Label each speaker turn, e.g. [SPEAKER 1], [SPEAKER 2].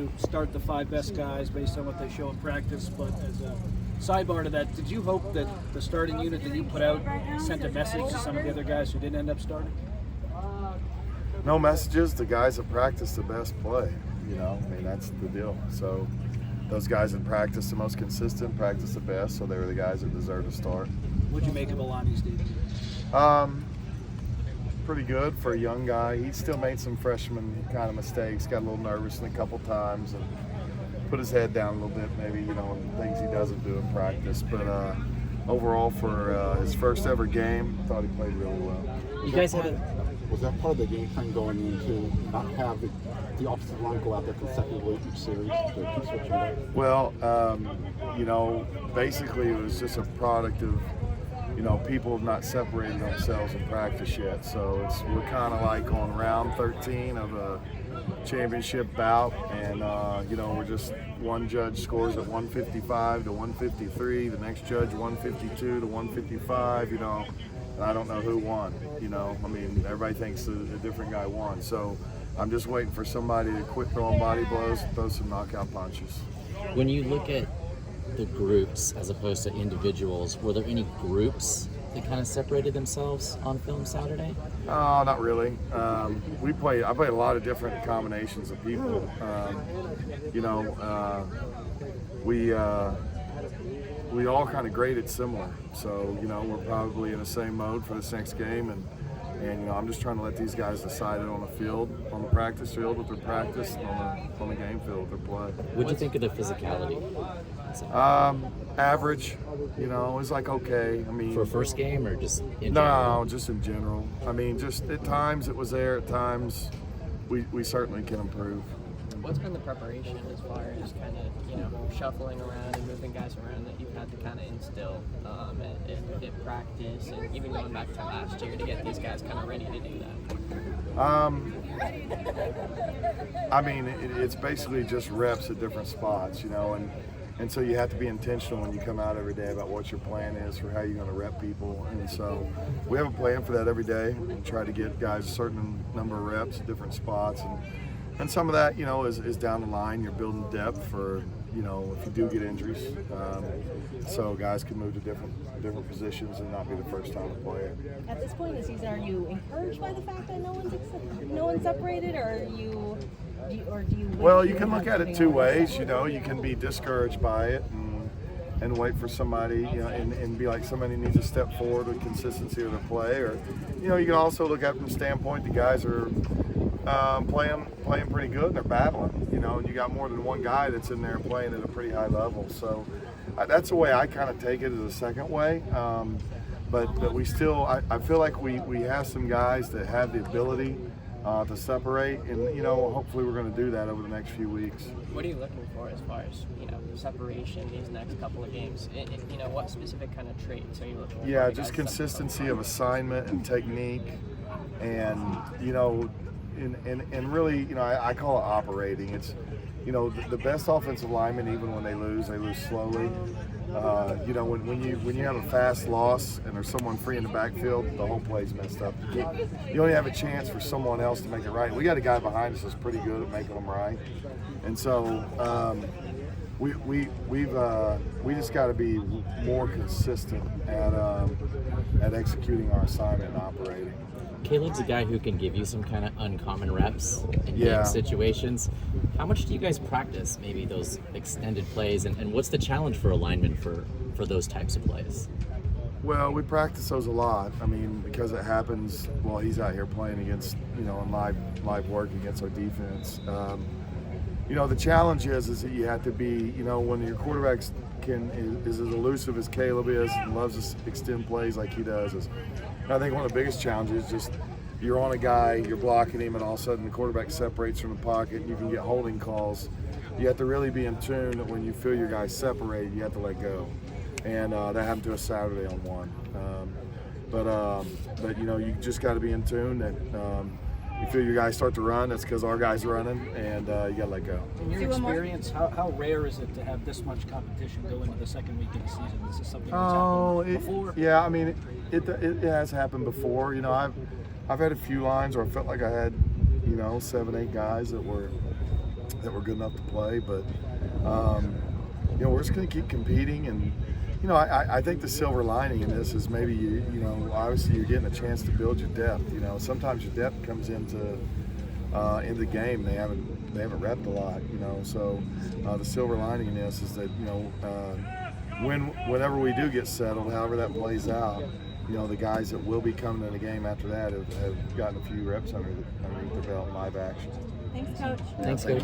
[SPEAKER 1] to start the 5 best guys based on what they show in practice, but as a sidebar to that, did you hope that the starting unit that you put out sent a message to some of the other guys who didn't end up starting?
[SPEAKER 2] No messages. The guys that practice the best play. I mean, that's the deal. So those guys that practice the most consistent, practice the best, so they were the guys that deserve to start.
[SPEAKER 1] What'd you make of Alani's debut?
[SPEAKER 2] Pretty good for a young guy. He still made some freshman kind of mistakes, got a little nervous a couple times, and put his head down a little bit, maybe, things he doesn't do in practice. But overall, for his first ever game, I thought he played really well.
[SPEAKER 3] You guys had was that part of the game plan going into not have the offensive line go out there consecutively each series to keep switching back?
[SPEAKER 2] Well, basically it was just a product of, people have not separated themselves in practice yet. So we're kind of like on round 13 of a championship bout, and we're just one judge scores at 155 to 153, the next judge 152 to 155, and I don't know who won. I mean, everybody thinks a different guy won. So I'm just waiting for somebody to quit throwing body blows and throw some knockout punches.
[SPEAKER 4] When you look at the groups as opposed to individuals, were there any groups that kind of separated themselves on film Saturday?
[SPEAKER 2] Oh, not really. I played a lot of different combinations of people. We all kind of graded similar. So, we're probably in the same mode for this next game, and I'm just trying to let these guys decide it on the field, on the practice field with their practice, and on the game field with their play.
[SPEAKER 4] What'd you think of the physicality?
[SPEAKER 2] Average. It was like okay. I mean,
[SPEAKER 4] for a first game or just in general?
[SPEAKER 2] No, just in general. I mean, just at times it was there. At times, we certainly can improve.
[SPEAKER 5] What's been the preparation as far as kind of shuffling around and moving guys around that you've had to kind of instill in practice, and even going back to last year to get these guys kind of ready to do that?
[SPEAKER 2] I mean, it's basically just reps at different spots, and so you have to be intentional when you come out every day about what your plan is for how you're going to rep people. And so we have a plan for that every day and try to get guys a certain number of reps at different spots. And some of that, is down the line. You're building depth for, if you do get injuries. So guys can move to different positions and not be the first time to play it.
[SPEAKER 6] At this point in the season, are you encouraged by the fact that no one's separated, or do you?
[SPEAKER 2] Well, you can look at it two ways. You can be discouraged by it and wait for somebody, and be like somebody needs to step forward with consistency of their play, or you can also look at it from the standpoint the guys are playing pretty good and they're battling, and you got more than one guy that's in there playing at a pretty high level. So that's the way I kind of take it, as a second way. But we still, I feel like we have some guys that have the ability to separate, and hopefully we're going to do that over the next few weeks.
[SPEAKER 5] What are you looking for as far as separation these next couple of games? What specific kind of traits are you looking for?
[SPEAKER 2] Yeah, just consistency of assignment and technique, and and really, I call it operating. It's the best offensive linemen, even when they lose slowly. When you have a fast loss and there's someone free in the backfield, the whole play's messed up. You only have a chance for someone else to make it right. We got a guy behind us that's pretty good at making them right, and so we just got to be more consistent at executing our assignment and operating.
[SPEAKER 4] Caleb's a guy who can give you some kind of uncommon reps in game situations. How much do you guys practice maybe those extended plays, and what's the challenge for a lineman for those types of plays?
[SPEAKER 2] Well, we practice those a lot. I mean, because it happens while he's out here playing against, in live work against our defense. The challenge is that you have to be, when your quarterback is as elusive as Caleb is and loves to extend plays like he does. I think one of the biggest challenges is just you're on a guy, you're blocking him, and all of a sudden the quarterback separates from the pocket, and you can get holding calls. You have to really be in tune that when you feel your guys separated, you have to let go. And that happened to us Saturday on one. But you just got to be in tune that you feel your guys start to run, that's because our guy's running, and you got to let go.
[SPEAKER 1] In your experience, how rare is it to have this much competition go into the second week of the season? Is this something that's happened before?
[SPEAKER 2] Yeah, I mean, it has happened before. I've had a few lines where I felt like I had, 7, 8 guys that were, that we're good enough to play. But you know, we're just going to keep competing, and you know, I think the silver lining in this is maybe you know, obviously you're getting a chance to build your depth. You know, sometimes your depth comes into the game. They haven't repped a lot. You know, so the silver lining in this is that, you know, whenever we do get settled, however that plays out, you know, the guys that will be coming in the game after that have gotten a few reps underneath their belt in live action.
[SPEAKER 6] Thanks, Coach.
[SPEAKER 4] Thanks, Coach.